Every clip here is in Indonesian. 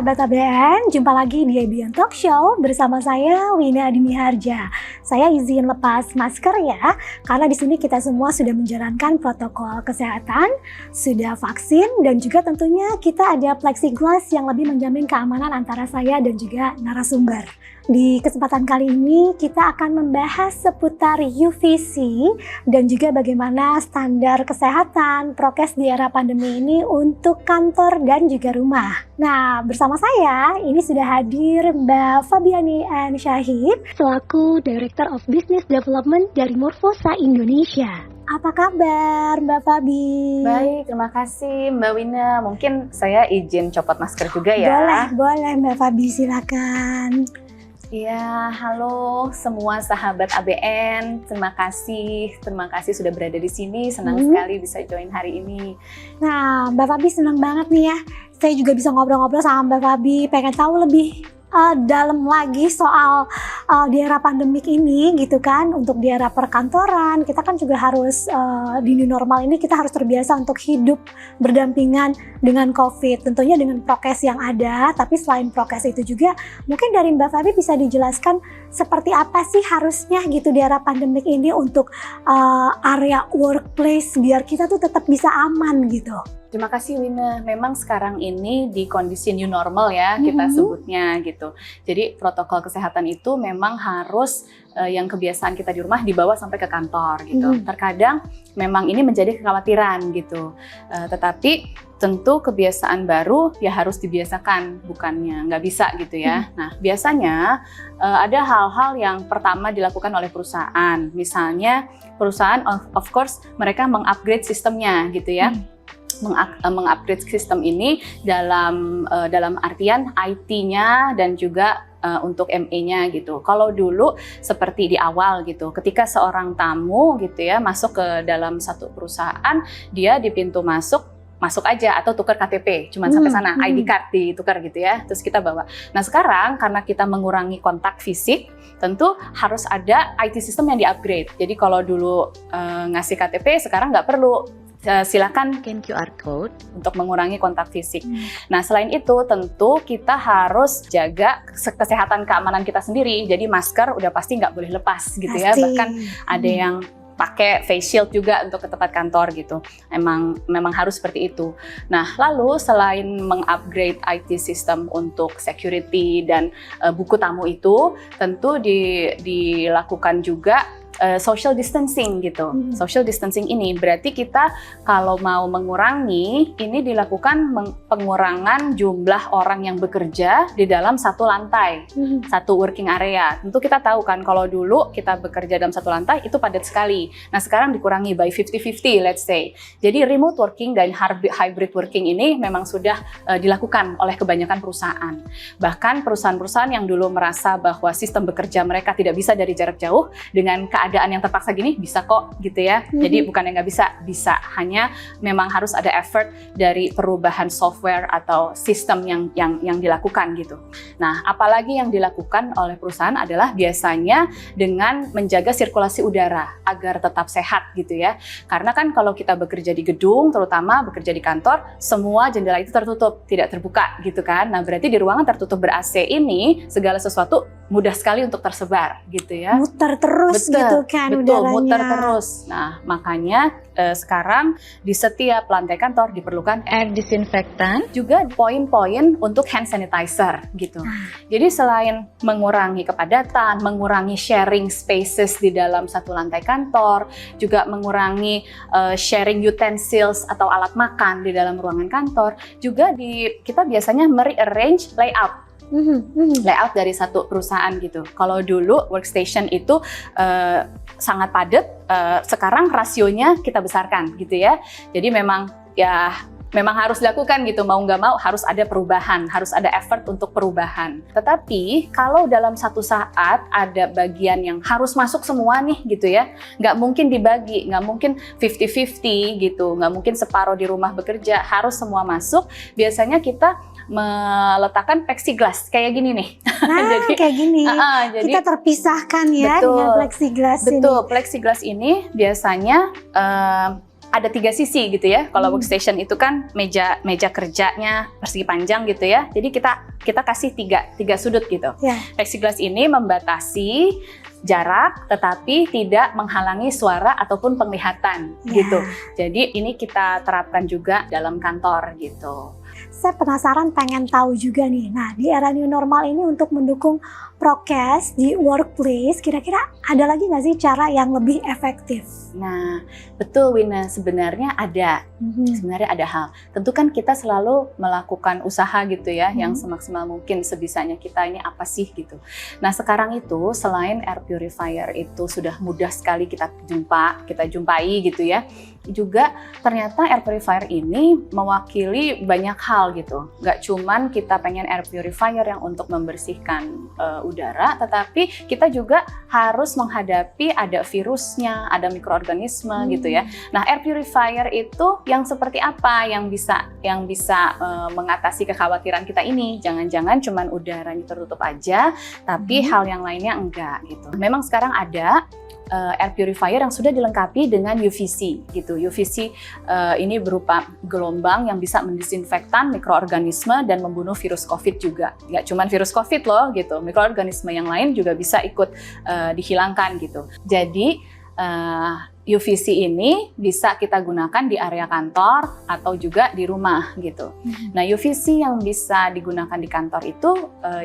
sahabat ABN, jumpa lagi di ABN Talk Show bersama saya Wina Adini Harja. Saya izin lepas masker ya, karena di sini kita semua sudah menjalankan protokol kesehatan, sudah vaksin, dan juga tentunya kita ada plexiglass yang lebih menjamin keamanan antara saya dan juga narasumber. Di kesempatan kali ini kita akan membahas seputar UVC dan juga bagaimana standar kesehatan prokes di era pandemi ini untuk kantor dan juga rumah. Nah, bersama saya ini sudah hadir Mbak Fabiani N. Syahid selaku Director of Business Development dari Morfosa Indonesia. Apa kabar Mbak Fabi? Baik, terima kasih Mbak Wina. Mungkin saya izin copot masker juga ya. Boleh Mbak Fabi, silakan. Iya, halo semua sahabat ABN. Terima kasih sudah berada di sini. Senang sekali bisa join hari ini. Nah, Mbak Fabi senang banget nih ya. Saya juga bisa ngobrol-ngobrol sama Mbak Fabi. Pengen tahu lebih dalam lagi soal di era pandemik ini gitu kan. Untuk di era perkantoran, kita kan juga harus di new normal ini kita harus terbiasa untuk hidup berdampingan dengan COVID. Tentunya dengan prokes yang ada, tapi selain prokes itu juga mungkin dari Mbak Fabi bisa dijelaskan seperti apa sih harusnya gitu di era pandemik ini untuk area workplace biar kita tuh tetap bisa aman gitu. Terima kasih Wina. Memang sekarang ini di kondisi new normal ya kita sebutnya gitu. Jadi protokol kesehatan itu memang harus yang kebiasaan kita di rumah dibawa sampai ke kantor gitu. Terkadang memang ini menjadi kekhawatiran gitu. Tetapi tentu kebiasaan baru ya harus dibiasakan, bukannya nggak bisa gitu ya. Nah biasanya ada hal-hal yang pertama dilakukan oleh perusahaan. Misalnya perusahaan of course mereka mengupgrade sistemnya gitu ya. Mengupgrade sistem ini dalam artian IT-nya dan juga untuk ME-nya gitu. Kalau dulu seperti di awal gitu, ketika seorang tamu gitu ya masuk ke dalam satu perusahaan, dia di pintu masuk aja atau tukar KTP, cuman sampai sana, ID card ditukar gitu ya, terus kita bawa. Nah sekarang karena kita mengurangi kontak fisik, tentu harus ada IT system yang di-upgrade. Jadi kalau dulu ngasih KTP, sekarang nggak perlu. Silakan scan QR code untuk mengurangi kontak fisik. Nah selain itu tentu kita harus jaga kesehatan keamanan kita sendiri. Jadi masker udah pasti nggak boleh lepas gitu ya. Bahkan ada yang pakai face shield juga untuk ke tempat kantor gitu. Memang harus seperti itu. Nah, lalu selain mengupgrade IT system untuk security dan buku tamu itu, tentu dilakukan juga social distancing gitu. Social distancing ini berarti kita kalau mau mengurangi, ini dilakukan pengurangan jumlah orang yang bekerja di dalam satu lantai, satu working area. Tentu kita tahu kan kalau dulu kita bekerja dalam satu lantai itu padat sekali. Nah sekarang dikurangi by 50-50 let's say. Jadi remote working dan hybrid working ini memang sudah dilakukan oleh kebanyakan perusahaan. Bahkan perusahaan-perusahaan yang dulu merasa bahwa sistem bekerja mereka tidak bisa dari jarak jauh, dengan keadaan yang terpaksa gini bisa kok gitu ya. Jadi bukan yang nggak bisa, hanya memang harus ada effort dari perubahan software atau sistem yang dilakukan gitu. Nah, apalagi yang dilakukan oleh perusahaan adalah biasanya dengan menjaga sirkulasi udara agar tetap sehat gitu ya. Karena kan kalau kita bekerja di gedung, terutama bekerja di kantor, semua jendela itu tertutup, tidak terbuka gitu kan. Nah, berarti di ruangan tertutup ber-AC ini segala sesuatu mudah sekali untuk tersebar gitu ya. Muter terus gitu kan udaranya. Muter terus. Nah, makanya sekarang di setiap lantai kantor diperlukan air disinfektan, juga poin-poin untuk hand sanitizer gitu. Jadi selain mengurangi kepadatan, mengurangi sharing spaces di dalam satu lantai kantor, juga mengurangi sharing utensils atau alat makan di dalam ruangan kantor, juga kita biasanya merearrange layout. Layout dari satu perusahaan gitu. Kalau dulu workstation itu sangat padat, sekarang rasionya kita besarkan gitu ya. Jadi memang harus dilakukan gitu, mau nggak mau harus ada perubahan, harus ada effort untuk perubahan. Tetapi kalau dalam satu saat ada bagian yang harus masuk semua nih gitu ya, nggak mungkin dibagi, nggak mungkin 50-50 gitu, nggak mungkin separuh di rumah bekerja, harus semua masuk. Biasanya kita meletakkan plexiglass kayak gini nih. Jadi kayak gini. Jadi kita terpisahkan ya dengan plexiglass ini. Betul, plexiglass ini biasanya ada 3 sisi gitu ya. Kalau workstation itu kan meja kerjanya persegi panjang gitu ya. Jadi kita kasih tiga sudut gitu. Plexiglass ini membatasi jarak tetapi tidak menghalangi suara ataupun penglihatan gitu. Jadi ini kita terapkan juga dalam kantor gitu. Saya penasaran, pengen tahu juga nih. Nah, di era new normal ini untuk mendukung prokes di workplace, kira-kira ada lagi nggak sih cara yang lebih efektif? Nah, betul Wina, sebenarnya ada. Sebenarnya ada hal. Tentu kan kita selalu melakukan usaha gitu ya, yang semaksimal mungkin sebisanya kita ini apa sih gitu. Nah, sekarang itu selain air purifier itu sudah mudah sekali kita jumpai gitu ya. Juga ternyata air purifier ini mewakili banyak hal gitu. Nggak cuman kita pengen air purifier yang untuk membersihkan udara, tetapi kita juga harus menghadapi ada virusnya, ada mikroorganisme gitu ya. Nah, air purifier itu yang seperti apa yang bisa mengatasi kekhawatiran kita ini? Jangan-jangan cuman udaranya tertutup aja, tapi hal yang lainnya enggak gitu. Memang sekarang ada air purifier yang sudah dilengkapi dengan UVC gitu. UVC ini berupa gelombang yang bisa mendisinfektan mikroorganisme dan membunuh virus COVID juga. Nggak cuma virus COVID loh gitu, mikroorganisme yang lain juga bisa ikut dihilangkan gitu. Jadi UVC ini bisa kita gunakan di area kantor atau juga di rumah gitu. Nah, UVC yang bisa digunakan di kantor itu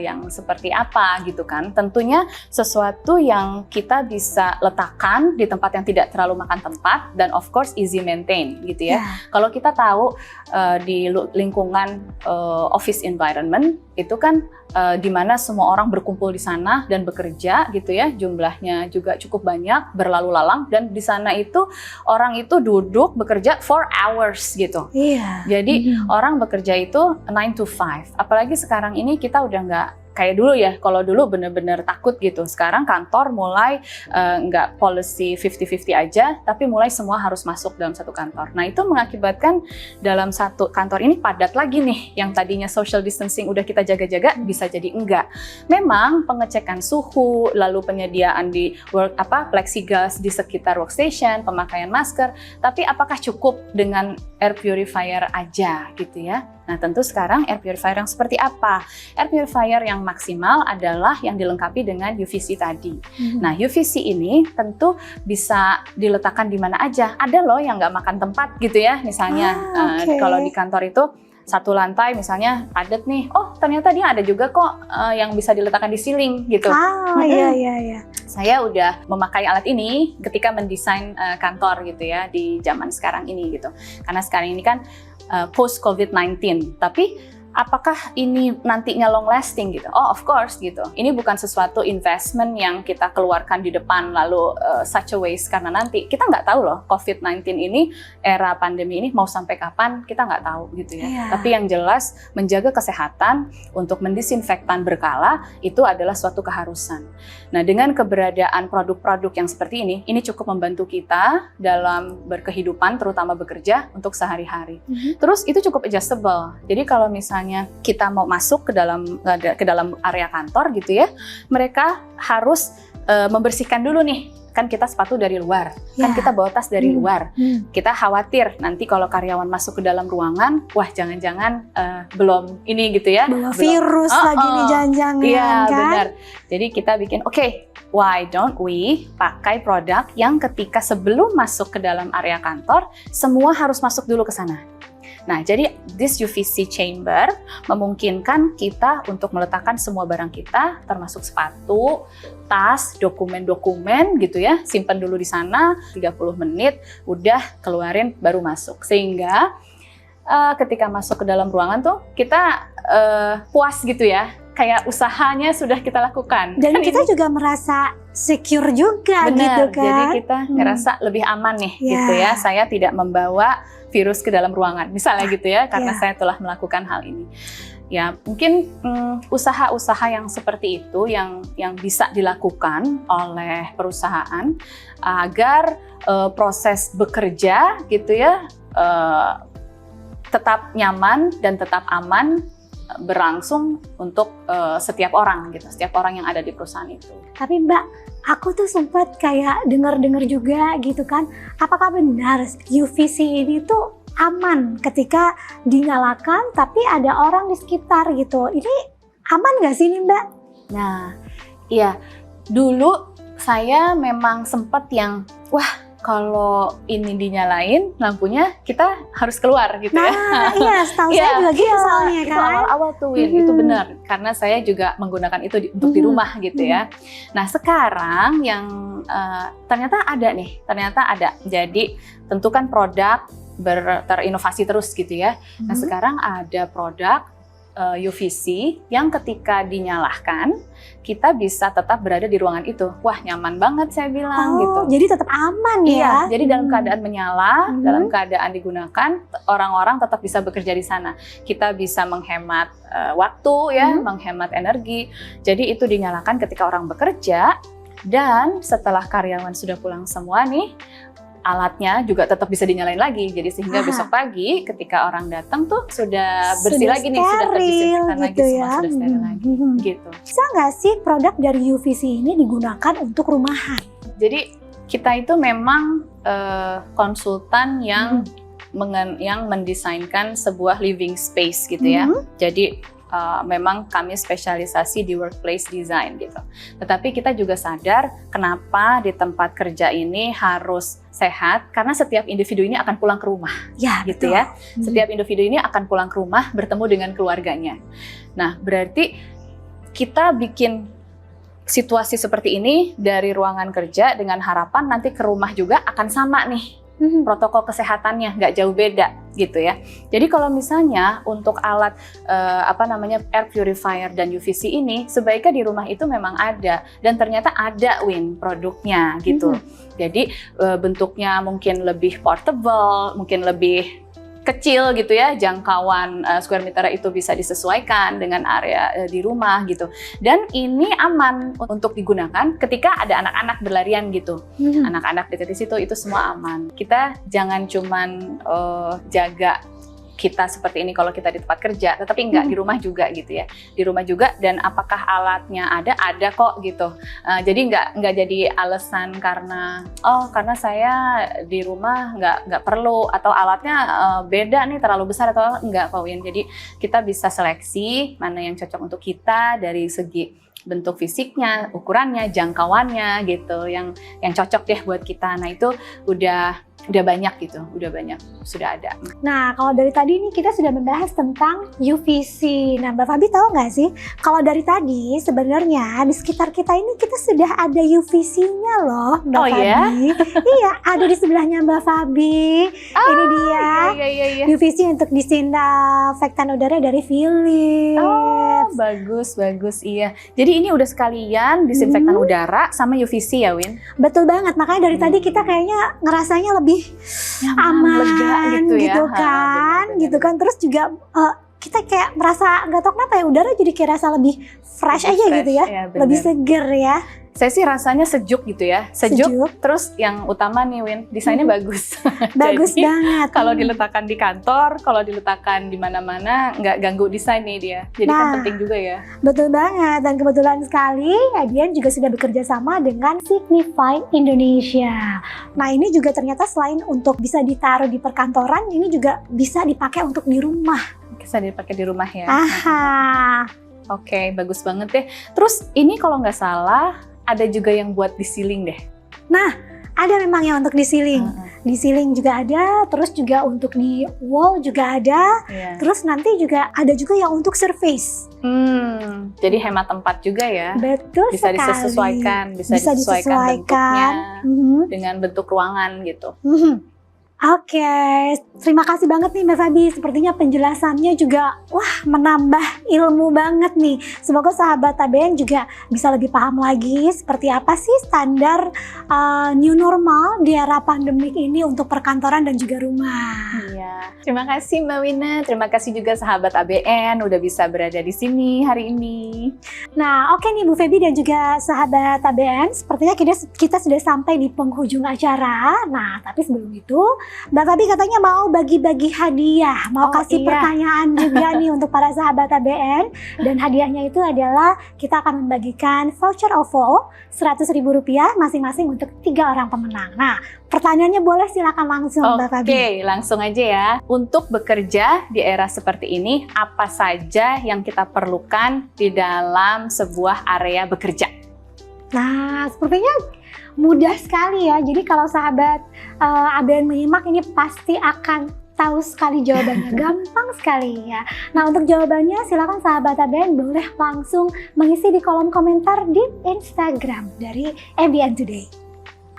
yang seperti apa gitu kan? Tentunya sesuatu yang kita bisa letakkan di tempat yang tidak terlalu makan tempat dan of course easy maintain gitu ya. Kalau kita tahu di lingkungan office environment itu kan di mana semua orang berkumpul di sana dan bekerja gitu ya, jumlahnya juga cukup banyak, berlalu lalang, dan di sana itu orang itu duduk bekerja 4 hours gitu. Jadi orang bekerja itu 9 to 5. Apalagi sekarang ini kita udah nggak kayak dulu ya. Kalau dulu bener-bener takut gitu. Sekarang kantor mulai nggak policy 50-50 aja, tapi mulai semua harus masuk dalam satu kantor. Nah, itu mengakibatkan dalam satu kantor ini padat lagi nih. Yang tadinya social distancing udah kita jaga-jaga, bisa jadi enggak. Memang pengecekan suhu, lalu penyediaan di plexiglass di sekitar workstation, pemakaian masker, tapi apakah cukup dengan air purifier aja gitu ya? Nah, tentu sekarang air purifier yang seperti apa? Air purifier yang maksimal adalah yang dilengkapi dengan UVC tadi. Nah, UVC ini tentu bisa diletakkan di mana aja. Ada loh yang nggak makan tempat gitu ya, misalnya. Kalau di kantor itu satu lantai misalnya padat nih, oh ternyata dia ada juga kok yang bisa diletakkan di ceiling gitu. Iya. Saya udah memakai alat ini ketika mendesain kantor gitu ya di zaman sekarang ini gitu. Karena sekarang ini kan post COVID-19, tapi apakah ini nantinya long lasting gitu? Oh, of course gitu. Ini bukan sesuatu investment yang kita keluarkan di depan lalu such a waste, karena nanti kita nggak tahu loh COVID-19 ini, era pandemi ini mau sampai kapan kita nggak tahu gitu ya. Tapi yang jelas menjaga kesehatan untuk mendisinfektan berkala itu adalah suatu keharusan. Nah, dengan keberadaan produk-produk yang seperti ini cukup membantu kita dalam berkehidupan, terutama bekerja untuk sehari-hari. Terus itu cukup adjustable. Jadi kalau misalnya kita mau masuk ke dalam area kantor gitu ya, mereka harus membersihkan dulu nih. Kan kita sepatu dari luar, kan kita bawa tas dari luar. Kita khawatir nanti kalau karyawan masuk ke dalam ruangan, wah jangan-jangan belum ini gitu ya. Bawa virus lagi nih jangan-jangan kan? Benar. Jadi kita bikin, why don't we pakai produk yang ketika sebelum masuk ke dalam area kantor, semua harus masuk dulu ke sana. Nah, jadi this UVC chamber memungkinkan kita untuk meletakkan semua barang kita, termasuk sepatu, tas, dokumen-dokumen gitu ya, simpan dulu di sana 30 menit, udah keluarin baru masuk. Sehingga ketika masuk ke dalam ruangan tuh kita puas gitu ya, kayak usahanya sudah kita lakukan. Dan kita juga merasa secure juga. Benar, gitu kan. Jadi kita ngerasa lebih aman nih gitu ya. Saya tidak membawa virus ke dalam ruangan, misalnya gitu ya, karena saya telah melakukan hal ini. Ya, mungkin usaha-usaha yang seperti itu yang bisa dilakukan oleh perusahaan agar proses bekerja gitu ya tetap nyaman dan tetap aman berlangsung untuk setiap orang gitu, setiap orang yang ada di perusahaan itu. Tapi Mbak, aku tuh sempat kayak dengar-dengar juga gitu kan, apakah benar UVC ini tuh aman ketika dinyalakan tapi ada orang di sekitar gitu? Ini aman nggak sih nih Mbak? Nah, iya, dulu saya memang sempat yang, wah, kalau ini dinyalain lampunya kita harus keluar gitu ya. Nah, iya, setahu saya juga gitu soalnya itu kan. awal-awal tuh Win, itu benar. Karena saya juga menggunakan itu untuk di rumah gitu ya. Nah, sekarang yang ternyata ada. Jadi, tentukan produk terinovasi terus gitu ya. Nah, sekarang ada produk UVC yang ketika dinyalakan kita bisa tetap berada di ruangan itu. Wah, nyaman banget saya bilang gitu. Jadi tetap aman ya? Iya, jadi dalam keadaan menyala, dalam keadaan digunakan, orang-orang tetap bisa bekerja di sana. Kita bisa menghemat waktu ya, menghemat energi. Jadi itu dinyalakan ketika orang bekerja, dan setelah karyawan sudah pulang semua nih, alatnya juga tetap bisa dinyalain lagi. Jadi sehingga besok pagi ketika orang datang tuh sudah bersih lagi nih, sudah terdisinfektan lagi, semua sudah steril lagi gitu. Bisa nggak sih produk dari UVC ini digunakan untuk rumahan? Jadi kita itu memang konsultan yang mendesainkan sebuah living space gitu ya. Jadi memang kami spesialisasi di workplace design gitu. Tetapi kita juga sadar kenapa di tempat kerja ini harus sehat, karena setiap individu ini akan pulang ke rumah. Ya, gitu betul. ya. Setiap individu ini akan pulang ke rumah bertemu dengan keluarganya. Nah, berarti kita bikin situasi seperti ini dari ruangan kerja dengan harapan nanti ke rumah juga akan sama nih. Protokol kesehatannya nggak jauh beda gitu ya. Jadi kalau misalnya untuk alat air purifier dan UVC ini sebaiknya di rumah itu memang ada, dan ternyata ada Win produknya gitu. Jadi bentuknya mungkin lebih portable, mungkin lebih kecil gitu ya, jangkauan square meter itu bisa disesuaikan dengan area di rumah gitu. Dan ini aman untuk digunakan ketika ada anak-anak berlarian gitu. Anak-anak dekat di situ itu semua aman. Kita jangan cuman jaga kita seperti ini kalau kita di tempat kerja, tetapi enggak di rumah juga gitu ya. Di rumah juga, dan apakah alatnya ada kok gitu. Jadi enggak jadi alasan karena saya di rumah enggak perlu, atau alatnya beda nih, terlalu besar atau enggak kok Win. Jadi kita bisa seleksi mana yang cocok untuk kita dari segi bentuk fisiknya, ukurannya, jangkauannya gitu, yang cocok deh buat kita. Nah, itu udah banyak gitu, sudah ada. Nah, kalau dari tadi nih kita sudah membahas tentang UVC. Nah, Mbak Fabi tahu nggak sih, kalau dari tadi sebenarnya di sekitar kita ini kita sudah ada UVC-nya loh, Mbak Fabi. Ya? Iya, ada di sebelahnya Mbak Fabi. Ini dia, iya. UVC untuk disinfektan udara dari Philips. Bagus, iya. Jadi ini udah sekalian disinfektan udara sama UVC ya, Win? Betul banget, makanya dari tadi kita kayaknya ngerasanya lebih aman, lega gitu kan, gitu kan. Terus juga kita kayak merasa nggak tahu kenapa ya, udara jadi kayak rasa lebih fresh aja gitu ya, lebih seger ya. Saya sih rasanya sejuk gitu ya, sejuk. Terus yang utama nih Win, desainnya bagus. Bagus Jadi, banget. Kalau diletakkan di kantor, kalau diletakkan di mana-mana, nggak ganggu desain nih dia. Jadi kan penting juga ya. Betul banget, dan kebetulan sekali Adian juga sudah bekerja sama dengan Signify Indonesia. Nah, ini juga ternyata selain untuk bisa ditaruh di perkantoran, ini juga bisa dipakai untuk di rumah. Bisa dipakai di rumah ya. Oke, bagus banget deh. Terus ini kalau nggak salah, ada juga yang buat di ceiling deh. Nah, ada memang yang untuk di ceiling. Di ceiling juga ada, terus juga untuk di wall juga ada. Terus nanti juga ada juga yang untuk surface. Jadi hemat tempat juga ya. Betul bisa sekali. bisa disesuaikan bentuknya dengan bentuk ruangan gitu. Oke, terima kasih banget nih Mbak Fabi. Sepertinya penjelasannya juga menambah ilmu banget nih. Semoga sahabat ABN juga bisa lebih paham lagi seperti apa sih standar new normal di era pandemik ini untuk perkantoran dan juga rumah. Iya, terima kasih Mbak Wina. Terima kasih juga sahabat ABN udah bisa berada di sini hari ini. Nah, oke nih Bu Febi dan juga sahabat ABN, sepertinya kita sudah sampai di penghujung acara. Nah, tapi sebelum itu Mbak Fabi katanya mau bagi-bagi hadiah, mau Oh, kasih iya. pertanyaan juga nih untuk para sahabat ABN. Dan hadiahnya itu adalah kita akan membagikan voucher OVO Rp100.000 masing-masing untuk 3 orang pemenang. Nah, pertanyaannya boleh silakan langsung Mbak Fabi. Oke, langsung aja ya. Untuk bekerja di era seperti ini, apa saja yang kita perlukan di dalam sebuah area bekerja? Nah, sepertinya mudah sekali ya. Jadi kalau sahabat ABN menyimak ini pasti akan tahu sekali jawabannya. Gampang sekali ya. Nah, untuk jawabannya silakan sahabat ABN boleh langsung mengisi di kolom komentar di Instagram dari ABN Today.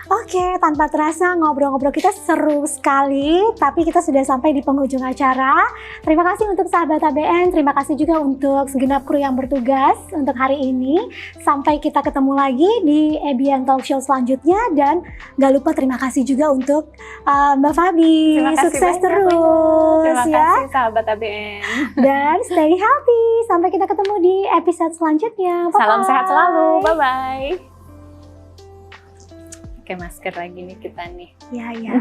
Oke, tanpa terasa ngobrol-ngobrol kita seru sekali, tapi kita sudah sampai di penghujung acara. Terima kasih untuk sahabat ABN, terima kasih juga untuk segenap kru yang bertugas untuk hari ini. Sampai kita ketemu lagi di ABN Talk Show selanjutnya, dan gak lupa terima kasih juga untuk Mbak Fabi. Terima kasih Sukses banyak, terus Terima ya. kasih sahabat ABN. Dan stay healthy. Sampai kita ketemu di episode selanjutnya. Bye-bye. Salam sehat selalu. Bye-bye. Pakai masker lagi nih kita nih. Ya, ya.